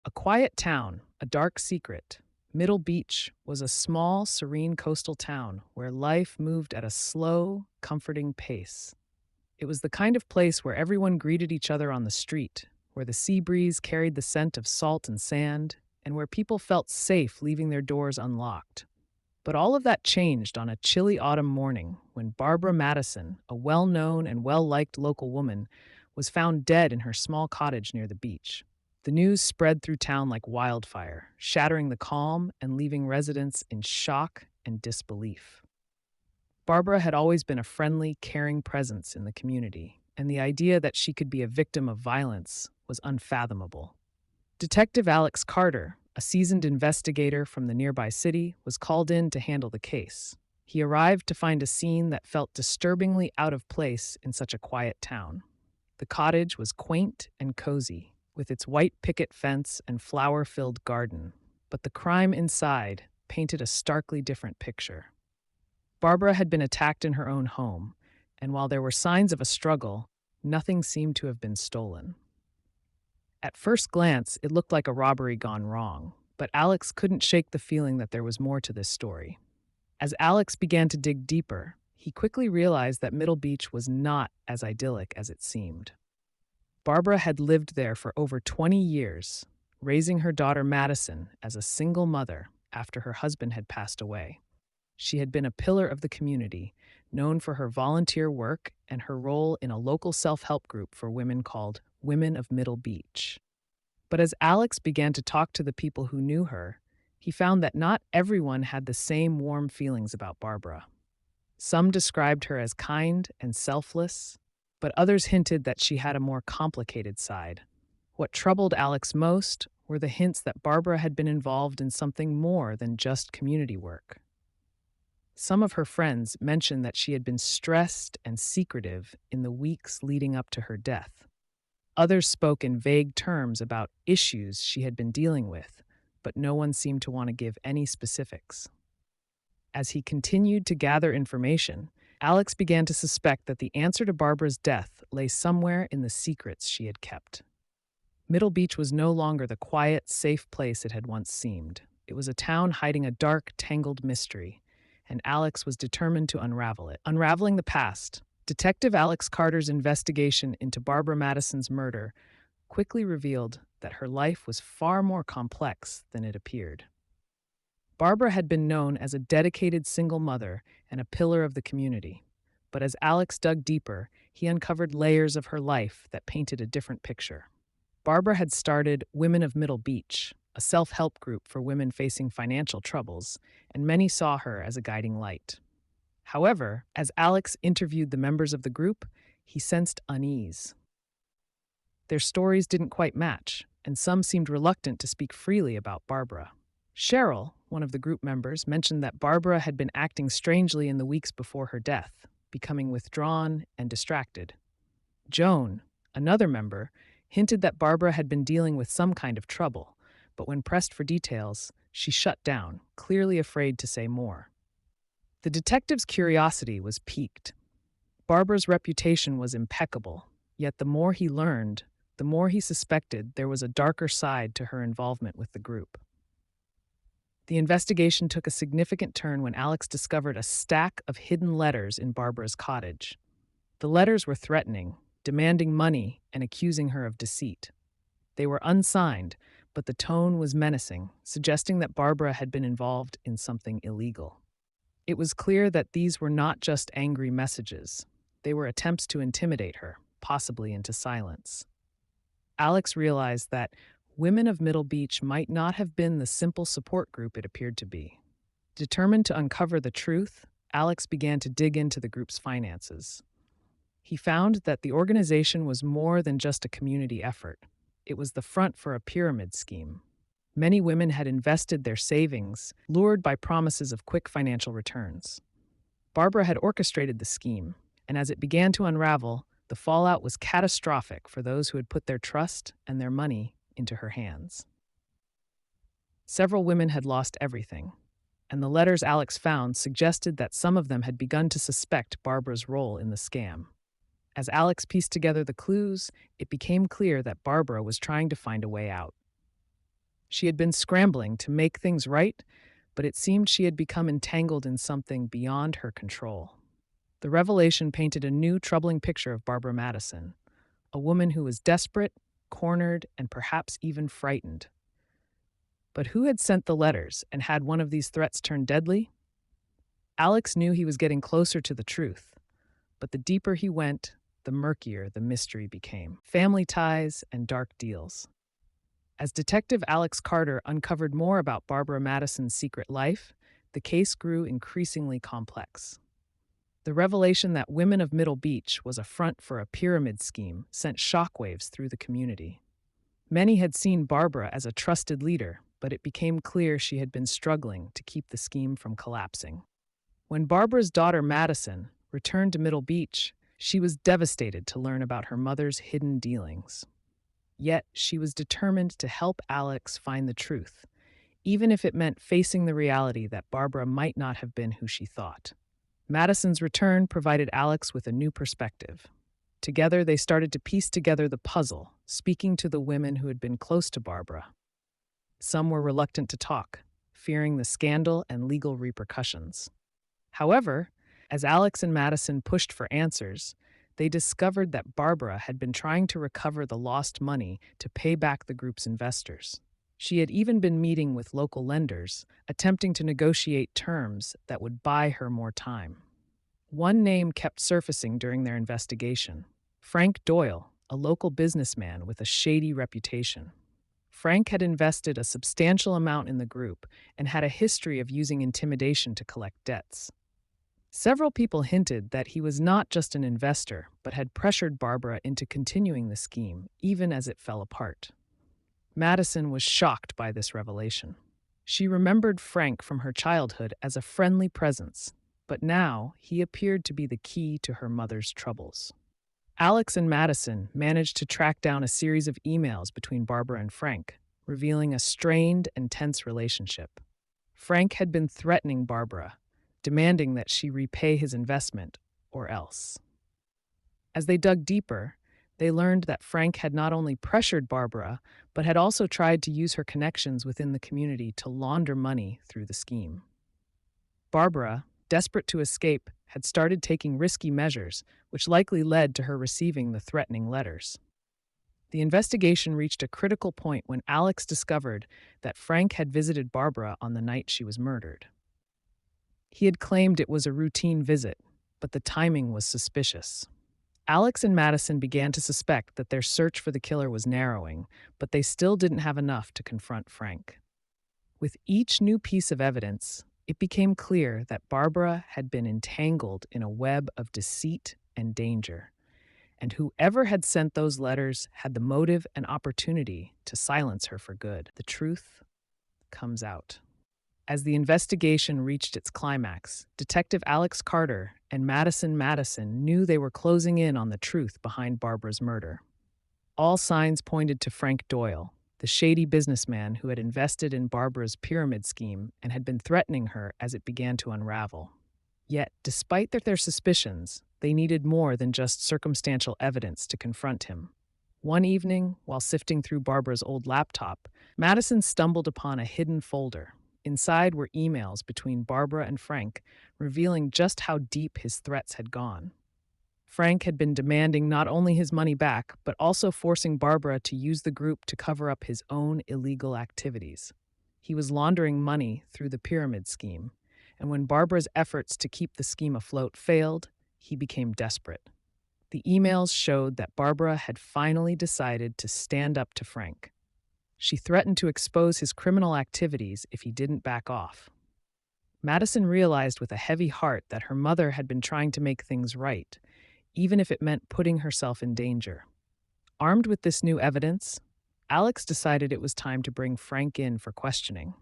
A quiet town, a dark secret. Middle Beach was a small, serene coastal town where life moved at a slow, comforting pace. It was the kind of place where everyone greeted each other on the street, where the sea breeze carried the scent of salt and sand, and where people felt safe leaving their doors unlocked. But all of that changed on a chilly autumn morning when Barbara Madison, a well known and well liked local woman, was found dead in her small cottage near the beach. The news spread through town like wildfire, shattering the calm and leaving residents in shock and disbelief. Barbara had always been a friendly, caring presence in the community, and the idea that she could be a victim of violence was unfathomable. Detective Alex Carter, a seasoned investigator from the nearby city, was called in to handle the case. He arrived to find a scene that felt disturbingly out of place in such a quiet town. The cottage was quaint and cozy, with its white picket fence and flower-filled garden, but the crime inside painted a starkly different picture. Barbara had been attacked in her own home, and while there were signs of a struggle, nothing seemed to have been stolen. At first glance, it looked like a robbery gone wrong, but Alex couldn't shake the feeling that there was more to this story. As Alex began to dig deeper, he quickly realized that Middle Beach was not as idyllic as it seemed. Barbara had lived there for over 20 years, raising her daughter Madison as a single mother after her husband had passed away. She had been a pillar of the community, known for her volunteer work and her role in a local self-help group for women called Women of Middle Beach. But as Alex began to talk to the people who knew her, he found that not everyone had the same warm feelings about Barbara. Some described her as kind and selfless, but others hinted that she had a more complicated side. What troubled Alex most were the hints that Barbara had been involved in something more than just community work. Some of her friends mentioned that she had been stressed and secretive in the weeks leading up to her death. Others spoke in vague terms about issues she had been dealing with, but no one seemed to want to give any specifics. As he continued to gather information, Alex began to suspect that the answer to Barbara's death lay somewhere in the secrets she had kept. Middle Beach was no longer the quiet, safe place it had once seemed. It was a town hiding a dark, tangled mystery, and Alex was determined to unravel it. Unraveling the past, Detective Alex Carter's investigation into Barbara Madison's murder quickly revealed that her life was far more complex than it appeared. Barbara had been known as a dedicated single mother and a pillar of the community, but as Alex dug deeper, he uncovered layers of her life that painted a different picture. Barbara had started Women of Middle Beach, a self-help group for women facing financial troubles, and many saw her as a guiding light. However, as Alex interviewed the members of the group, he sensed unease. Their stories didn't quite match, and some seemed reluctant to speak freely about Barbara. Cheryl, one of the group members, mentioned that Barbara had been acting strangely in the weeks before her death, becoming withdrawn and distracted. Joan, another member, hinted that Barbara had been dealing with some kind of trouble, but when pressed for details, she shut down, clearly afraid to say more. The detective's curiosity was piqued. Barbara's reputation was impeccable, yet the more he learned, the more he suspected there was a darker side to her involvement with the group. The investigation took a significant turn when Alex discovered a stack of hidden letters in Barbara's cottage. The letters were threatening, demanding money and accusing her of deceit. They were unsigned, but the tone was menacing, suggesting that Barbara had been involved in something illegal. It was clear that these were not just angry messages. They were attempts to intimidate her, possibly into silence. Alex realized that Women of Middle Beach might not have been the simple support group it appeared to be. Determined to uncover the truth, Alex began to dig into the group's finances. He found that the organization was more than just a community effort. It was the front for a pyramid scheme. Many women had invested their savings, lured by promises of quick financial returns. Barbara had orchestrated the scheme, and as it began to unravel, the fallout was catastrophic for those who had put their trust and their money into her hands. Several women had lost everything, and the letters Alex found suggested that some of them had begun to suspect Barbara's role in the scam. As Alex pieced together the clues, it became clear that Barbara was trying to find a way out. She had been scrambling to make things right, but it seemed she had become entangled in something beyond her control. The revelation painted a new, troubling picture of Barbara Madison, a woman who was desperate, cornered, and perhaps even frightened. But who had sent the letters, and had one of these threats turned deadly? Alex knew he was getting closer to the truth, but the deeper he went, the murkier the mystery became. Family ties and dark deals. As Detective Alex Carter uncovered more about Barbara Madison's secret life, the case grew increasingly complex. The revelation that Women of Middle Beach was a front for a pyramid scheme sent shockwaves through the community. Many had seen Barbara as a trusted leader, but it became clear she had been struggling to keep the scheme from collapsing. When Barbara's daughter Madison returned to Middle Beach, she was devastated to learn about her mother's hidden dealings. Yet she was determined to help Alex find the truth, even if it meant facing the reality that Barbara might not have been who she thought. Madison's return provided Alex with a new perspective. Together, they started to piece together the puzzle, speaking to the women who had been close to Barbara. Some were reluctant to talk, fearing the scandal and legal repercussions. However, as Alex and Madison pushed for answers, they discovered that Barbara had been trying to recover the lost money to pay back the group's investors. She had even been meeting with local lenders, attempting to negotiate terms that would buy her more time. One name kept surfacing during their investigation: Frank Doyle, a local businessman with a shady reputation. Frank had invested a substantial amount in the group and had a history of using intimidation to collect debts. Several people hinted that he was not just an investor, but had pressured Barbara into continuing the scheme, even as it fell apart. Madison was shocked by this revelation. She remembered Frank from her childhood as a friendly presence, but now he appeared to be the key to her mother's troubles. Alex and Madison managed to track down a series of emails between Barbara and Frank, revealing a strained and tense relationship. Frank had been threatening Barbara, demanding that she repay his investment or else. As they dug deeper, they learned that Frank had not only pressured Barbara, but had also tried to use her connections within the community to launder money through the scheme. Barbara, desperate to escape, had started taking risky measures, which likely led to her receiving the threatening letters. The investigation reached a critical point when Alex discovered that Frank had visited Barbara on the night she was murdered. He had claimed it was a routine visit, but the timing was suspicious. Alex and Madison began to suspect that their search for the killer was narrowing, but they still didn't have enough to confront Frank. With each new piece of evidence, it became clear that Barbara had been entangled in a web of deceit and danger, and whoever had sent those letters had the motive and opportunity to silence her for good. The truth comes out. As the investigation reached its climax, Detective Alex Carter and Madison knew they were closing in on the truth behind Barbara's murder. All signs pointed to Frank Doyle, the shady businessman who had invested in Barbara's pyramid scheme and had been threatening her as it began to unravel. Yet, despite their suspicions, they needed more than just circumstantial evidence to confront him. One evening, while sifting through Barbara's old laptop, Madison stumbled upon a hidden folder. Inside were emails between Barbara and Frank, revealing just how deep his threats had gone. Frank had been demanding not only his money back, but also forcing Barbara to use the group to cover up his own illegal activities. He was laundering money through the pyramid scheme, and when Barbara's efforts to keep the scheme afloat failed, he became desperate. The emails showed that Barbara had finally decided to stand up to Frank. She threatened to expose his criminal activities if he didn't back off. Madison realized with a heavy heart that her mother had been trying to make things right, even if it meant putting herself in danger. Armed with this new evidence, Alex decided it was time to bring Frank in for questioning.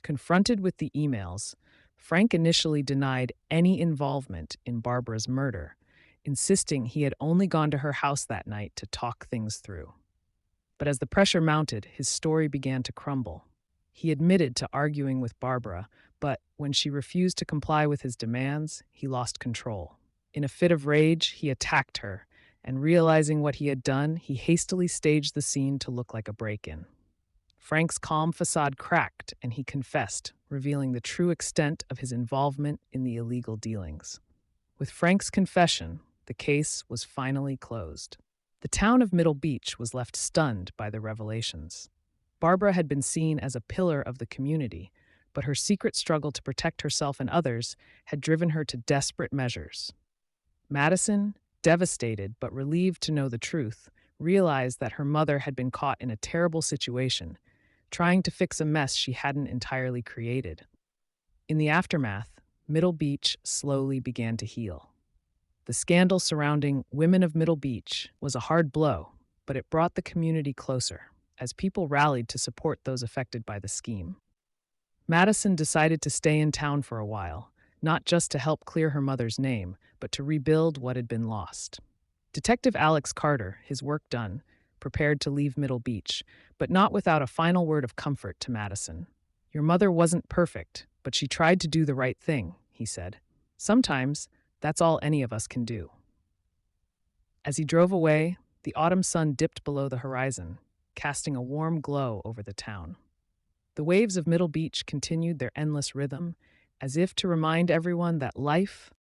Confronted with the emails, Frank initially denied any involvement in Barbara's murder, insisting he had only gone to her house that night to talk things through. But as the pressure mounted, his story began to crumble. He admitted to arguing with Barbara, but when she refused to comply with his demands, he lost control. In a fit of rage, he attacked her, and realizing what he had done, he hastily staged the scene to look like a break-in. Frank's calm facade cracked, and he confessed, revealing the true extent of his involvement in the illegal dealings. With Frank's confession, the case was finally closed. The town of Middle Beach was left stunned by the revelations. Barbara had been seen as a pillar of the community, but her secret struggle to protect herself and others had driven her to desperate measures. Madison, devastated but relieved to know the truth, realized that her mother had been caught in a terrible situation, trying to fix a mess she hadn't entirely created. In the aftermath, Middle Beach slowly began to heal. The scandal surrounding Women of Middle Beach was a hard blow, but it brought the community closer, as people rallied to support those affected by the scheme. Madison decided to stay in town for a while, not just to help clear her mother's name, but to rebuild what had been lost. Detective Alex Carter, his work done, prepared to leave Middle Beach, but not without a final word of comfort to Madison. "Your mother wasn't perfect, but she tried to do the right thing," he said. "Sometimes, that's all any of us can do." As he drove away, the autumn sun dipped below the horizon, casting a warm glow over the town. The waves of Middle Beach continued their endless rhythm, as if to remind everyone that life,